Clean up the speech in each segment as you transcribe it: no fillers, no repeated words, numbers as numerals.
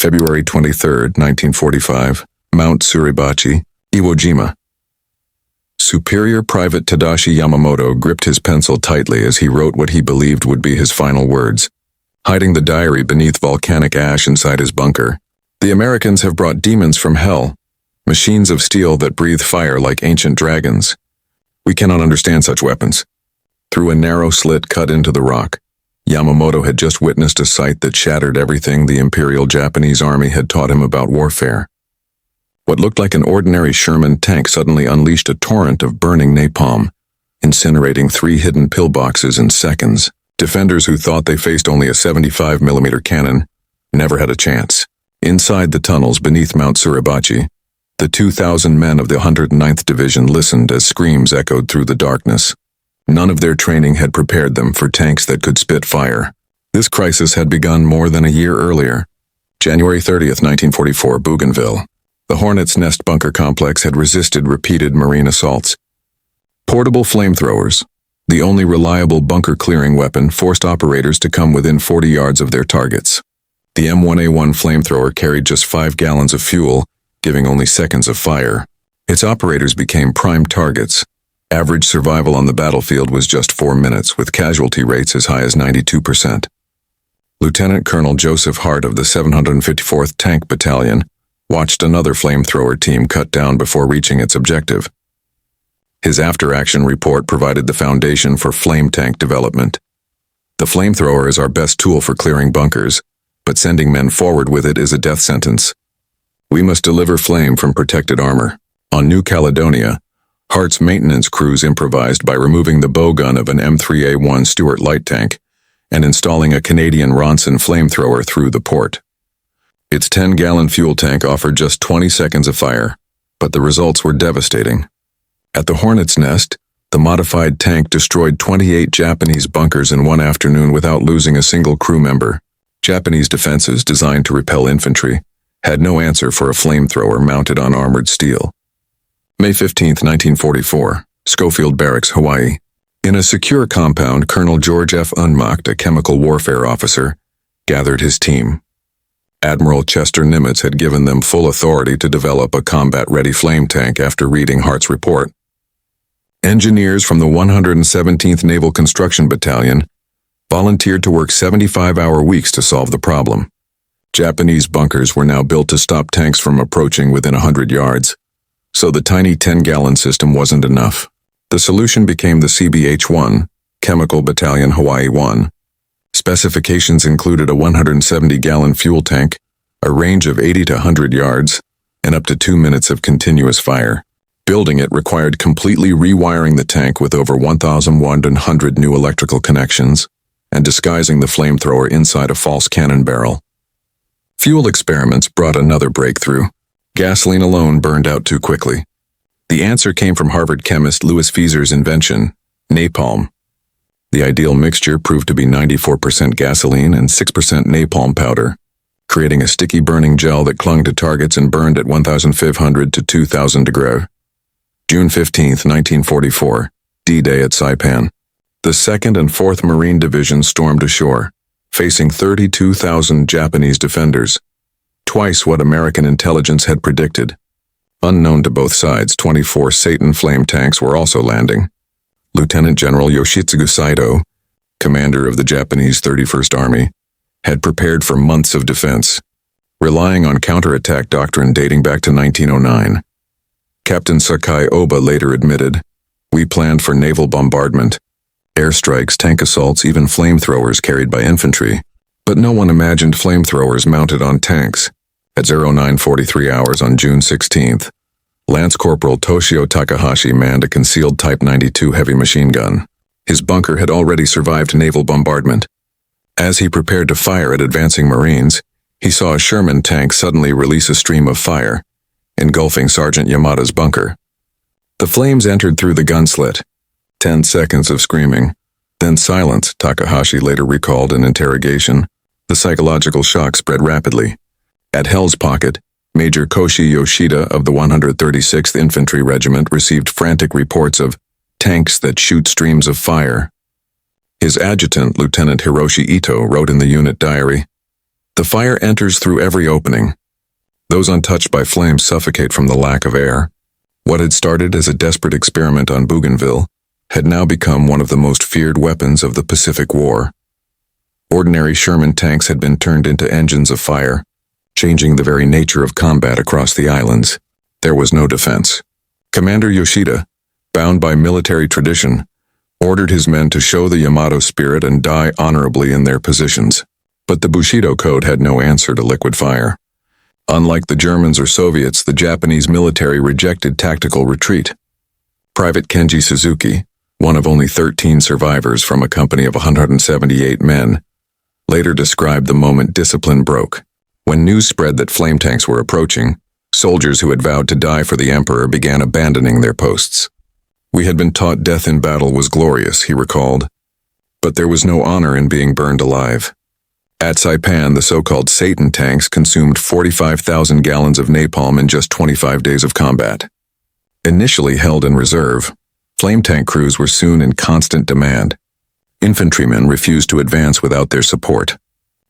February 23, 1945, Mount Suribachi, Iwo Jima. Superior Private Tadashi Yamamoto gripped his pencil tightly as he wrote what he believed would be his final words, hiding the diary beneath volcanic ash inside his bunker. The Americans have brought demons from hell, machines of steel that breathe fire like ancient dragons. We cannot understand such weapons. Through a narrow slit cut into the rock, Yamamoto had just witnessed a sight that shattered everything the Imperial Japanese Army had taught him about warfare. What looked like an ordinary Sherman tank suddenly unleashed a torrent of burning napalm, incinerating 3 hidden pillboxes in seconds. Defenders who thought they faced only a 75mm cannon never had a chance. Inside the tunnels beneath Mount Suribachi, the 2,000 men of the 109th Division listened as screams echoed through the darkness. None of their training had prepared them for tanks that could spit fire. This crisis had begun more than a year earlier. January 30th, 1944, Bougainville. The Hornet's Nest bunker complex had resisted repeated Marine assaults. Portable flamethrowers, the only reliable bunker-clearing weapon, forced operators to come within 40 yards of their targets. The M1A1 flamethrower carried just 5 gallons of fuel, giving only seconds of fire. Its operators became prime targets. Average survival on the battlefield was just 4 minutes, with casualty rates as high as 92%. Lieutenant Colonel Joseph Hart of the 754th Tank Battalion watched another flamethrower team cut down before reaching its objective. His after-action report provided the foundation for flame tank development. The flamethrower is our best tool for clearing bunkers, but sending men forward with it is a death sentence. We must deliver flame from protected armor. On New Caledonia, Hart's maintenance crews improvised by removing the bow gun of an M3A1 Stuart light tank and installing a Canadian Ronson flamethrower through the port. Its 10-gallon fuel tank offered just 20 seconds of fire, but the results were devastating. At the Hornet's Nest, the modified tank destroyed 28 Japanese bunkers in one afternoon without losing a single crew member. Japanese defenses, designed to repel infantry, had no answer for a flamethrower mounted on armored steel. May 15, 1944, Schofield Barracks, Hawaii. In a secure compound, Colonel George F. Unmacht, a chemical warfare officer, gathered his team. Admiral Chester Nimitz had given them full authority to develop a combat-ready flame tank after reading Hart's report. Engineers from the 117th Naval Construction Battalion volunteered to work 75-hour weeks to solve the problem. Japanese bunkers were now built to stop tanks from approaching within 100 yards. So the tiny 10-gallon system wasn't enough. The solution became the CBH-1, Chemical Battalion Hawaii 1. Specifications included a 170-gallon fuel tank, a range of 80 to 100 yards, and up to 2 minutes of continuous fire. Building it required completely rewiring the tank with over 1,100 new electrical connections and disguising the flamethrower inside a false cannon barrel. Fuel experiments brought another breakthrough. Gasoline alone burned out too quickly. The answer came from Harvard chemist Louis Fieser's invention, napalm. The ideal mixture proved to be 94% gasoline and 6% napalm powder, creating a sticky burning gel that clung to targets and burned at 1,500 to 2,000 degrees. June 15, 1944, D-Day at Saipan. The 2nd and 4th Marine Divisions stormed ashore, facing 32,000 Japanese defenders. Twice what American intelligence had predicted. Unknown to both sides, 24 Satan flame tanks were also landing. Lieutenant General Yoshitsugu Saito, commander of the Japanese 31st Army, had prepared for months of defense, relying on counterattack doctrine dating back to 1909. Captain Sakai Oba later admitted, "We planned for naval bombardment, airstrikes, tank assaults, even flamethrowers carried by infantry. But no one imagined flamethrowers mounted on tanks." At 09:43 hours on June 16th, Lance Corporal Toshio Takahashi manned a concealed Type 92 heavy machine gun. His bunker had already survived naval bombardment. As he prepared to fire at advancing Marines, he saw a Sherman tank suddenly release a stream of fire, engulfing Sergeant Yamada's bunker. The flames entered through the gun slit. 10 seconds of screaming, then silence, Takahashi later recalled in interrogation. The psychological shock spread rapidly. At Hell's Pocket, Major Koshi Yoshida of the 136th Infantry Regiment received frantic reports of tanks that shoot streams of fire. His adjutant, Lieutenant Hiroshi Ito, wrote in the unit diary, The fire enters through every opening. Those untouched by flames suffocate from the lack of air. What had started as a desperate experiment on Bougainville had now become one of the most feared weapons of the Pacific War. Ordinary Sherman tanks had been turned into engines of fire, changing the very nature of combat across the islands. There was no defense. Commander Yoshida, bound by military tradition, ordered his men to show the Yamato spirit and die honorably in their positions. But the Bushido Code had no answer to liquid fire. Unlike the Germans or Soviets, the Japanese military rejected tactical retreat. Private Kenji Suzuki, one of only 13 survivors from a company of 178 men, later described the moment discipline broke. When news spread that flame tanks were approaching, soldiers who had vowed to die for the emperor began abandoning their posts. We had been taught death in battle was glorious, he recalled, but there was no honor in being burned alive. At Saipan, the so-called Satan tanks consumed 45,000 gallons of napalm in just 25 days of combat. Initially held in reserve, flame tank crews were soon in constant demand. Infantrymen refused to advance without their support.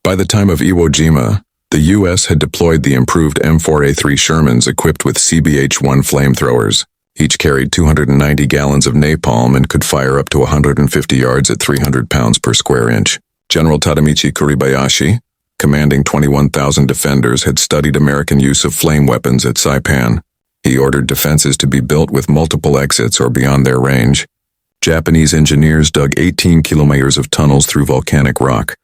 By the time of Iwo Jima, the U.S. had deployed the improved M4 Shermans equipped with CBH-1 flamethrowers. Each carried 290 gallons of napalm and could fire up to 150 yards at 300 pounds per square inch. General Tadamichi Kuribayashi, commanding 21,000 defenders, had studied American use of flame weapons at Saipan. He ordered defenses to be built with multiple exits or beyond their range. Japanese engineers dug 18 kilometers of tunnels through volcanic rock,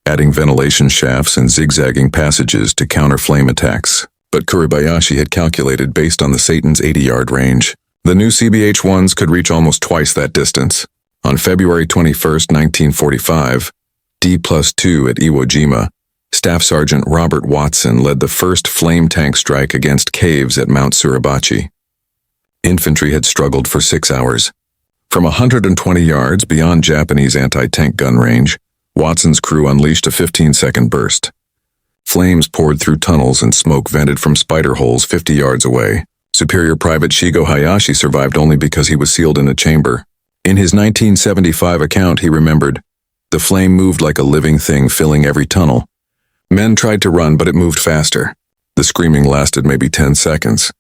adding ventilation shafts and zigzagging passages to counter flame attacks. But Kuribayashi had calculated based on the Satan's 80-yard range. The new CBH-1s could reach almost twice that distance. On February 21, 1945, D+2 at Iwo Jima, Staff Sergeant Robert Watson led the first flame tank strike against caves at Mount Suribachi. Infantry had struggled for 6 hours. From 120 yards beyond Japanese anti-tank gun range, Watson's crew unleashed a 15-second burst. Flames poured through tunnels and smoke vented from spider holes 50 yards away. Superior Private Shigo Hayashi survived only because he was sealed in a chamber. In his 1975 account, he remembered, "The flame moved like a living thing, filling every tunnel. Men tried to run, but it moved faster. The screaming lasted maybe 10 seconds.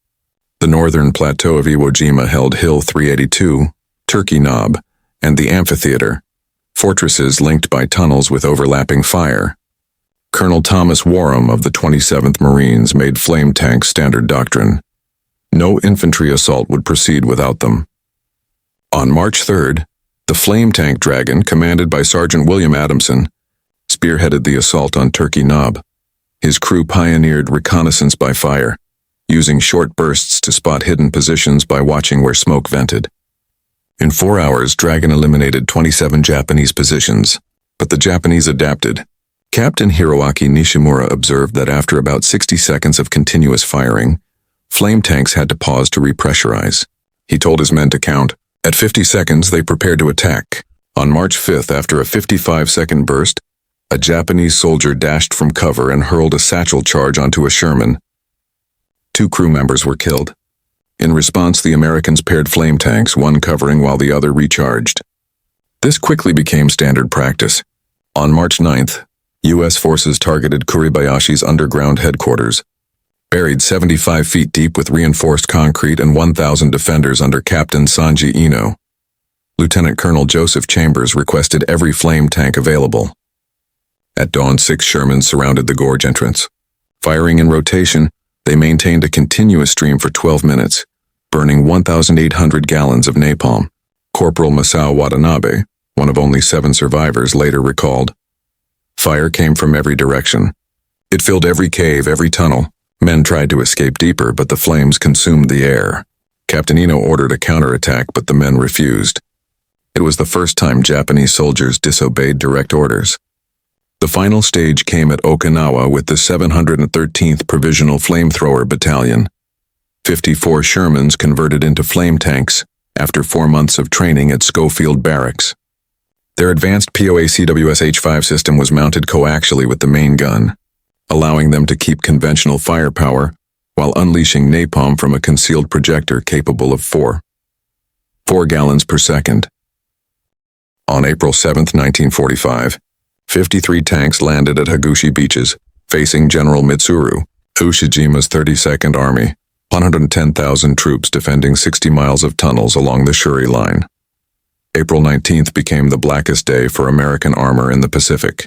The northern plateau of Iwo Jima held Hill 382, Turkey Knob, and the amphitheater, fortresses linked by tunnels with overlapping fire. Colonel Thomas Warham of the 27th Marines made flame tanks standard doctrine. No infantry assault would proceed without them." On March 3rd, the flame tank Dragon, commanded by Sergeant William Adamson, spearheaded the assault on Turkey Knob. His crew pioneered reconnaissance by fire, using short bursts to spot hidden positions by watching where smoke vented. In 4 hours, Dragon eliminated 27 Japanese positions, but the Japanese adapted. Captain Hiroaki Nishimura observed that after about 60 seconds of continuous firing, flame tanks had to pause to repressurize. He told his men to count. At 50 seconds, they prepared to attack. On March 5th, after a 55-second burst, a Japanese soldier dashed from cover and hurled a satchel charge onto a Sherman. 2 crew members were killed. In response, the Americans paired flame tanks, one covering while the other recharged. This quickly became standard practice. On March 9th, U.S. forces targeted Kuribayashi's underground headquarters, buried 75 feet deep with reinforced concrete and 1,000 defenders under Captain Sanji Ino. Lieutenant Colonel Joseph Chambers requested every flame tank available. At dawn, 6 Shermans surrounded the gorge entrance. Firing in rotation, they maintained a continuous stream for 12 minutes, burning 1,800 gallons of napalm. Corporal Masao Watanabe, one of only 7 survivors, later recalled, "Fire came from every direction. It filled every cave, every tunnel. Men tried to escape deeper, but the flames consumed the air. Captain Ino ordered a counterattack, but the men refused. It was the first time Japanese soldiers disobeyed direct orders." The final stage came at Okinawa with the 713th Provisional Flamethrower Battalion. 54 Shermans converted into flame tanks after 4 months of training at Schofield Barracks. Their advanced POA-CWS H5 system was mounted coaxially with the main gun, allowing them to keep conventional firepower while unleashing napalm from a concealed projector capable of 4 gallons per second. On April 7, 1945, 53 tanks landed at Hagushi beaches, facing General Mitsuru, Ushijima's 32nd Army, 110,000 troops defending 60 miles of tunnels along the Shuri Line. April 19th became the blackest day for American armor in the Pacific.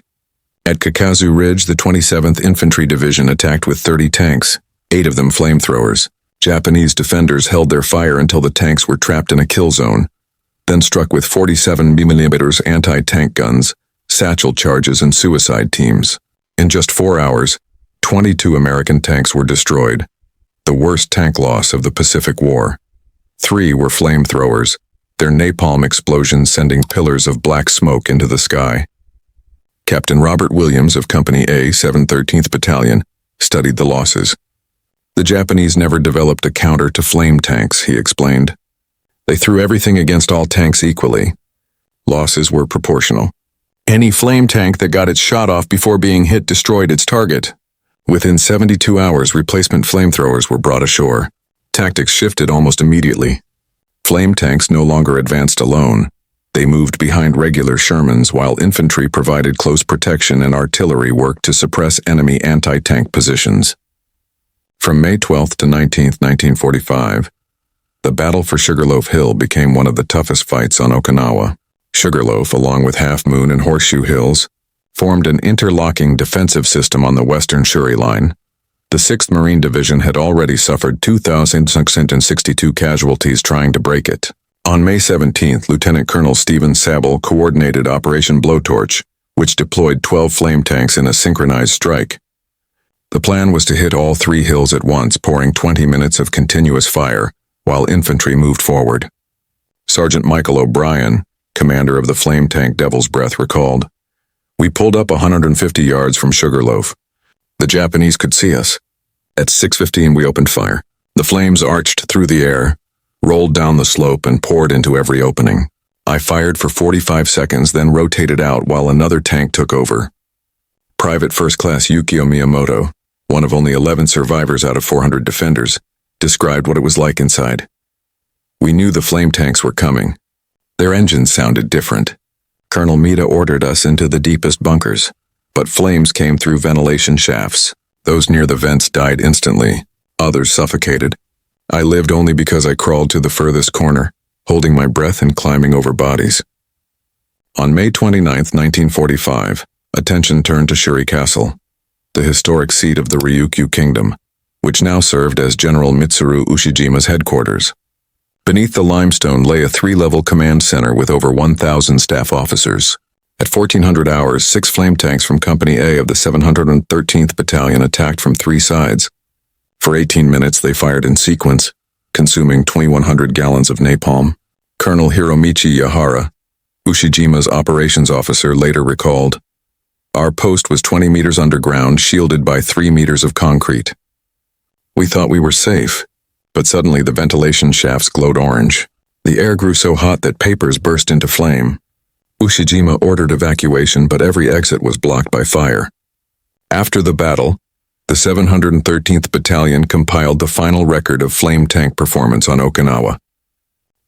At Kakazu Ridge, the 27th Infantry Division attacked with 30 tanks, 8 of them flamethrowers. Japanese defenders held their fire until the tanks were trapped in a kill zone, then struck with 47 mm anti-tank guns, satchel charges, and suicide teams. In just 4 hours, 22 American tanks were destroyed, the worst tank loss of the Pacific War. 3 were flamethrowers, their napalm explosions sending pillars of black smoke into the sky. Captain Robert Williams of Company A, 713th Battalion, studied the losses. The Japanese never developed a counter to flame tanks, he explained. They threw everything against all tanks equally. Losses were proportional. Any flame tank that got its shot off before being hit destroyed its target. Within 72 hours, replacement flamethrowers were brought ashore. Tactics shifted almost immediately. Flame tanks no longer advanced alone. They moved behind regular Shermans while infantry provided close protection and artillery worked to suppress enemy anti-tank positions. From May 12th to 19th, 1945, the battle for Sugarloaf Hill became one of the toughest fights on Okinawa. Sugarloaf, along with Half Moon and Horseshoe Hills, formed an interlocking defensive system on the western Shuri Line. The 6th Marine Division had already suffered 2,662 casualties trying to break it. On May 17th, Lieutenant Colonel Stephen Sabel coordinated Operation Blowtorch, which deployed 12 flame tanks in a synchronized strike. The plan was to hit all 3 hills at once, pouring 20 minutes of continuous fire, while infantry moved forward. Sergeant Michael O'Brien, commander of the flame tank Devil's Breath, recalled, "We pulled up 150 yards from Sugarloaf. The Japanese could see us. At 6:15 we opened fire. The flames arched through the air, rolled down the slope, and poured into every opening. I fired for 45 seconds, then rotated out while another tank took over." Private First Class Yukio Miyamoto, one of only 11 survivors out of 400 defenders, described what it was like inside. "We knew the flame tanks were coming. Their engines sounded different. Colonel Mita ordered us into the deepest bunkers, but flames came through ventilation shafts. Those near the vents died instantly. Others suffocated. I lived only because I crawled to the furthest corner, holding my breath and climbing over bodies." On May 29, 1945, attention turned to Shuri Castle, the historic seat of the Ryukyu Kingdom, which now served as General Mitsuru Ushijima's headquarters. Beneath the limestone lay a 3-level command center with over 1,000 staff officers. At 1400 hours, 6 flame tanks from Company A of the 713th Battalion attacked from 3 sides. For 18 minutes they fired in sequence, consuming 2,100 gallons of napalm. Colonel Hiromichi Yahara, Ushijima's operations officer, later recalled, "Our post was 20 meters underground, shielded by 3 meters of concrete. We thought we were safe, but suddenly the ventilation shafts glowed orange. The air grew so hot that papers burst into flame. Ushijima ordered evacuation, but every exit was blocked by fire." After the battle, the 713th Battalion compiled the final record of flame tank performance on Okinawa.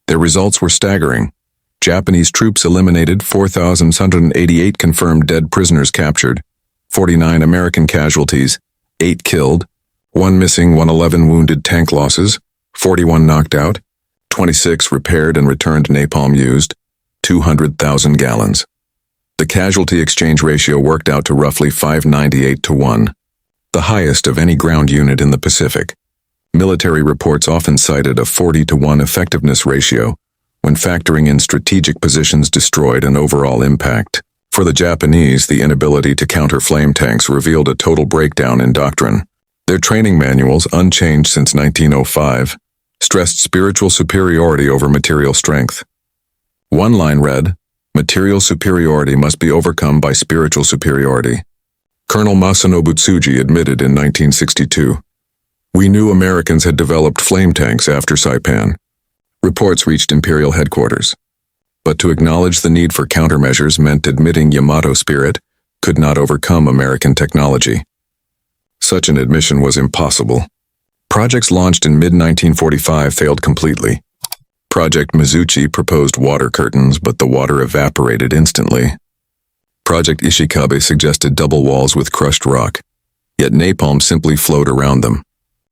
Their results were staggering. Japanese troops eliminated 4,688 confirmed dead prisoners captured, 49 American casualties, 8 killed, 1 missing, 111 wounded tank losses, 41 knocked out, 26 repaired and returned napalm used, 200,000 gallons. The casualty exchange ratio worked out to roughly 598 to 1, the highest of any ground unit in the Pacific. Military reports often cited a 40 to 1 effectiveness ratio when factoring in strategic positions destroyed and overall impact. For the Japanese, the inability to counter flame tanks revealed a total breakdown in doctrine. Their training manuals, unchanged since 1905, stressed spiritual superiority over material strength. One line read, "Material superiority must be overcome by spiritual superiority." Colonel Masanobu Tsuji admitted in 1962, "We knew Americans had developed flame tanks after Saipan." Reports reached Imperial headquarters. But to acknowledge the need for countermeasures meant admitting Yamato spirit could not overcome American technology. Such an admission was impossible. Projects launched in mid-1945 failed completely. Project Mizuchi proposed water curtains, but the water evaporated instantly. Project Ishikabe suggested double walls with crushed rock. yet napalm simply flowed around them.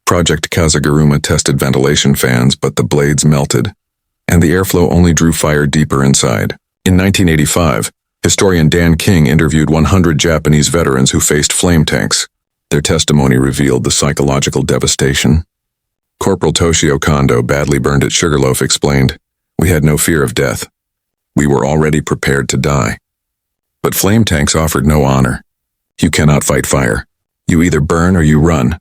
Project Kazaguruma tested ventilation fans, but the blades melted, and the airflow only drew fire deeper inside. In 1985, historian Dan King interviewed 100 Japanese veterans who faced flame tanks. Their testimony revealed the psychological devastation. Corporal Toshio Kondo, badly burned at Sugarloaf, explained, "We had no fear of death. We were already prepared to die." But flame tanks offered no honor. You cannot fight fire. You either burn or you run.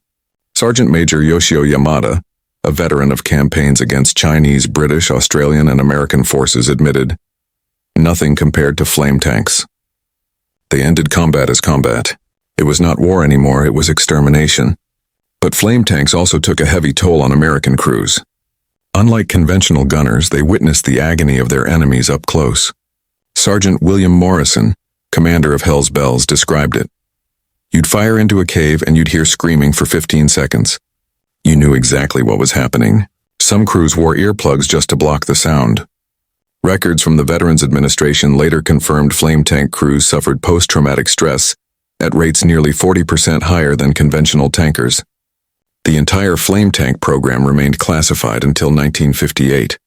Sergeant Major Yoshio Yamada, a veteran of campaigns against Chinese, British, Australian, and American forces, admitted, "Nothing compared to flame tanks. They ended combat as combat. It was not war anymore, it was extermination." But flame tanks also took a heavy toll on American crews. Unlike conventional gunners, they witnessed the agony of their enemies up close. Sergeant William Morrison, commander of Hell's Bells, described it. "You'd fire into a cave and you'd hear screaming for 15 seconds. You knew exactly what was happening. Some crews wore earplugs just to block the sound." Records from the Veterans Administration later confirmed flame tank crews suffered post-traumatic stress at rates nearly 40% higher than conventional tankers. The entire flame tank program remained classified until 1958.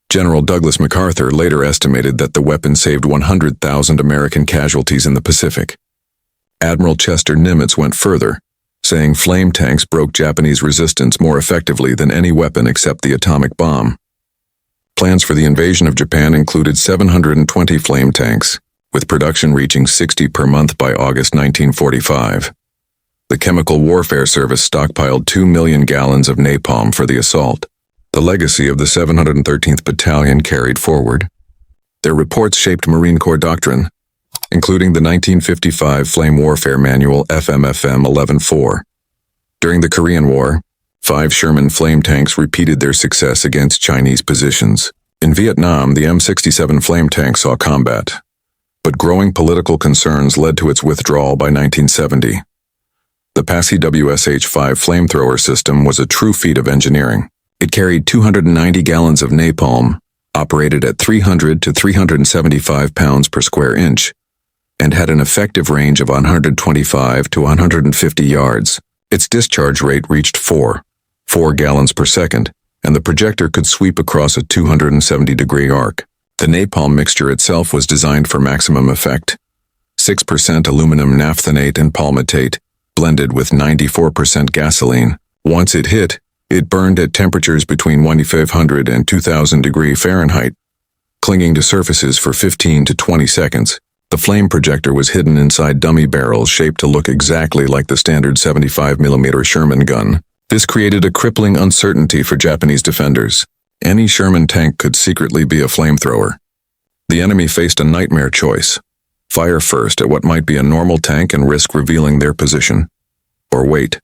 General Douglas MacArthur later estimated that the weapon saved 100,000 American casualties in the Pacific. Admiral Chester Nimitz went further, saying flame tanks broke Japanese resistance more effectively than any weapon except the atomic bomb. Plans for the invasion of Japan included 720 flame tanks, with production reaching 60 per month by August 1945. The Chemical Warfare Service stockpiled 2 million gallons of napalm for the assault. The legacy of the 713th Battalion carried forward. Their reports shaped Marine Corps doctrine, including the 1955 Flame Warfare Manual FMFM 11-4. During the Korean War, 5 Sherman flame tanks repeated their success against Chinese positions. In Vietnam, the M67 flame tank saw combat, but growing political concerns led to its withdrawal by 1970. The Passy WSH-5 flamethrower system was a true feat of engineering. It carried 290 gallons of napalm, operated at 300 to 375 pounds per square inch, and had an effective range of 125 to 150 yards. Its discharge rate reached 4 gallons per second, and the projector could sweep across a 270-degree arc. The napalm mixture itself was designed for maximum effect. 6% aluminum naphthenate and palmitate, blended with 94% gasoline. Once it hit, it burned at temperatures between 1500 and 2000 degrees Fahrenheit, clinging to surfaces for 15 to 20 seconds. The flame projector was hidden inside dummy barrels shaped to look exactly like the standard 75mm Sherman gun. This created a crippling uncertainty for Japanese defenders. Any Sherman tank could secretly be a flamethrower. The enemy faced a nightmare choice: fire first at what might be a normal tank and risk revealing their position, or wait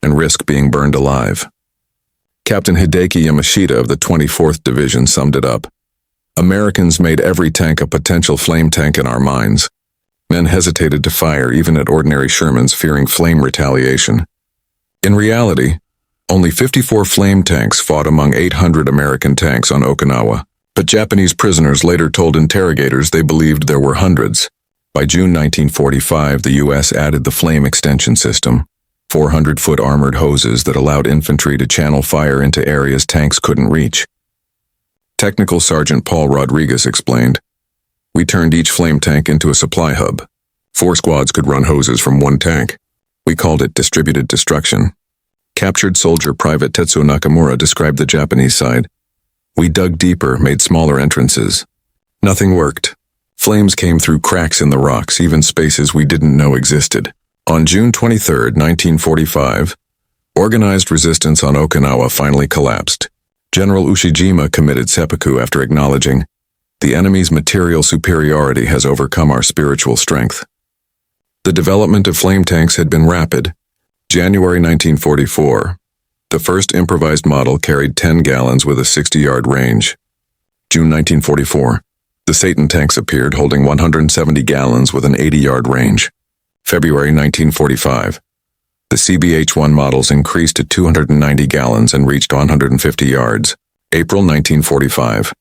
and risk being burned alive. Captain Hideki Yamashita of the 24th Division summed it up. "Americans made every tank a potential flame tank in our minds. Men hesitated to fire even at ordinary Shermans, fearing flame retaliation. In reality, only 54 flame tanks fought among 800 American tanks on Okinawa, but Japanese prisoners later told interrogators they believed there were hundreds. By June 1945, the U.S. added the flame extension system, 400-foot armored hoses that allowed infantry to channel fire into areas tanks couldn't reach. Technical Sergeant Paul Rodriguez explained, "We turned each flame tank into a supply hub. 4 squads could run hoses from one tank. We called it distributed destruction." Captured soldier Private Tetsuo Nakamura described the Japanese side. "We dug deeper, made smaller entrances. Nothing worked. Flames came through cracks in the rocks, even spaces we didn't know existed." On June 23, 1945, organized resistance on Okinawa finally collapsed. General Ushijima committed seppuku after acknowledging, "The enemy's material superiority has overcome our spiritual strength." The development of flame tanks had been rapid. January 1944, the first improvised model carried 10 gallons with a 60-yard range. June 1944, the Satan tanks appeared holding 170 gallons with an 80-yard range. February 1945, the CBH-1 models increased to 290 gallons and reached 150 yards. April 1945,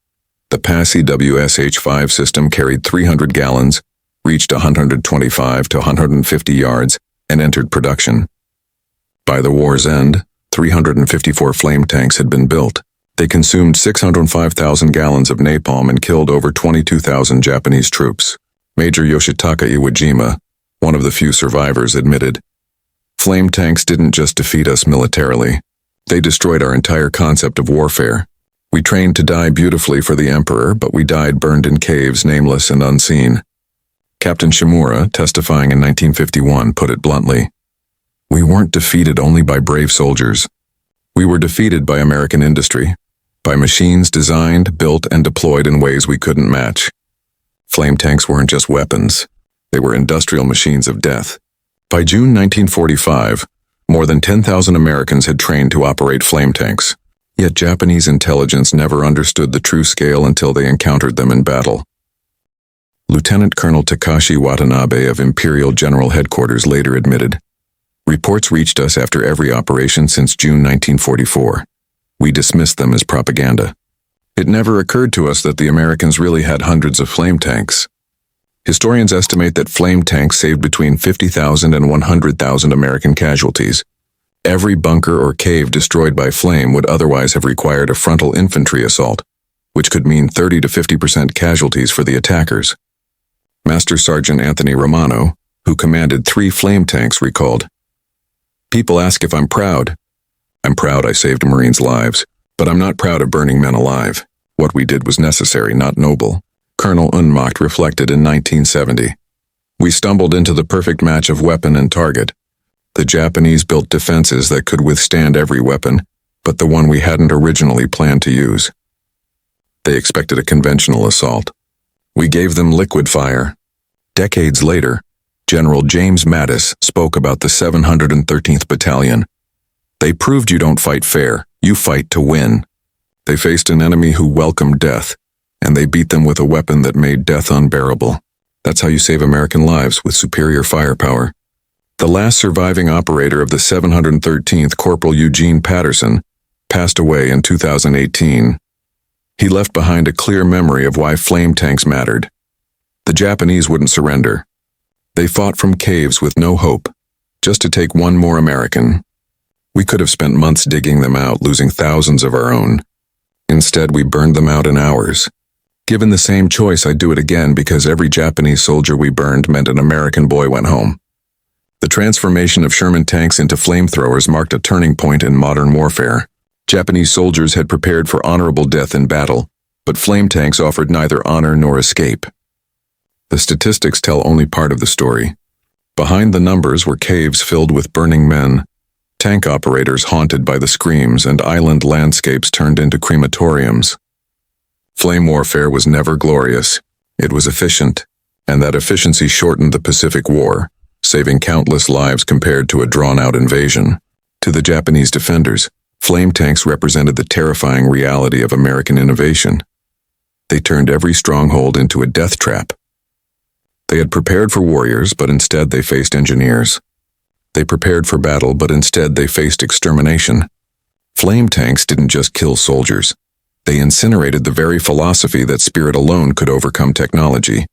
the Passy WSH-5 system carried 300 gallons, reached 125 to 150 yards, and entered production. By the war's end, 354 flame tanks had been built. They consumed 605,000 gallons of napalm and killed over 22,000 Japanese troops. Major Yoshitaka Iwo Jima, one of the few survivors, admitted, "Flame tanks didn't just defeat us militarily. They destroyed our entire concept of warfare. We trained to die beautifully for the emperor, but we died burned in caves, nameless and unseen." Captain Shimura, testifying in 1951, put it bluntly, "We weren't defeated only by brave soldiers. We were defeated by American industry, by machines designed, built, and deployed in ways we couldn't match." Flame tanks weren't just weapons. They were industrial machines of death. By June 1945, more than 10,000 Americans had trained to operate flame tanks. Yet Japanese intelligence never understood the true scale until they encountered them in battle. Lieutenant Colonel Takashi Watanabe of Imperial General Headquarters later admitted, "Reports reached us after every operation since June 1944. We dismissed them as propaganda. It never occurred to us that the Americans really had hundreds of flame tanks." Historians estimate that flame tanks saved between 50,000 and 100,000 American casualties. Every bunker or cave destroyed by flame would otherwise have required a frontal infantry assault, which could mean 30 to 50% casualties for the attackers. Master Sergeant Anthony Romano, who commanded 3 flame tanks, recalled, "People ask if I'm proud. I'm proud I saved Marines' lives, but I'm not proud of burning men alive. What we did was necessary, not noble." Colonel Unmacht reflected in 1970. "We stumbled into the perfect match of weapon and target. The Japanese built defenses that could withstand every weapon, but the one we hadn't originally planned to use. They expected a conventional assault. We gave them liquid fire." Decades later, General James Mattis spoke about the 713th Battalion. "They proved you don't fight fair, you fight to win." They faced an enemy who welcomed death, and they beat them with a weapon that made death unbearable. That's how you save American lives, with superior firepower. The last surviving operator of the 713th, Corporal Eugene Patterson, passed away in 2018. He left behind a clear memory of why flame tanks mattered. The Japanese wouldn't surrender. They fought from caves with no hope, just to take one more American. We could have spent months digging them out, losing thousands of our own. Instead, we burned them out in hours. Given the same choice, I'd do it again, because every Japanese soldier we burned meant an American boy went home. The transformation of Sherman tanks into flamethrowers marked a turning point in modern warfare. Japanese soldiers had prepared for honorable death in battle, but flame tanks offered neither honor nor escape. The statistics tell only part of the story. Behind the numbers were caves filled with burning men, tank operators haunted by the screams, and island landscapes turned into crematoriums. Flame warfare was never glorious. It was efficient, and that efficiency shortened the Pacific War, saving countless lives compared to a drawn-out invasion. To the Japanese defenders, flame tanks represented the terrifying reality of American innovation. They turned every stronghold into a death trap. They had prepared for warriors, but instead they faced engineers. They prepared for battle, but instead they faced extermination. Flame tanks didn't just kill soldiers. They incinerated the very philosophy that spirit alone could overcome technology.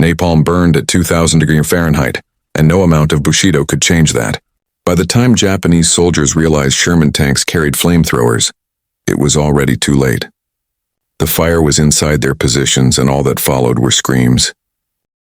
Napalm burned at 2,000 degrees Fahrenheit, and no amount of Bushido could change that. By the time Japanese soldiers realized Sherman tanks carried flamethrowers, it was already too late. The fire was inside their positions, and all that followed were screams.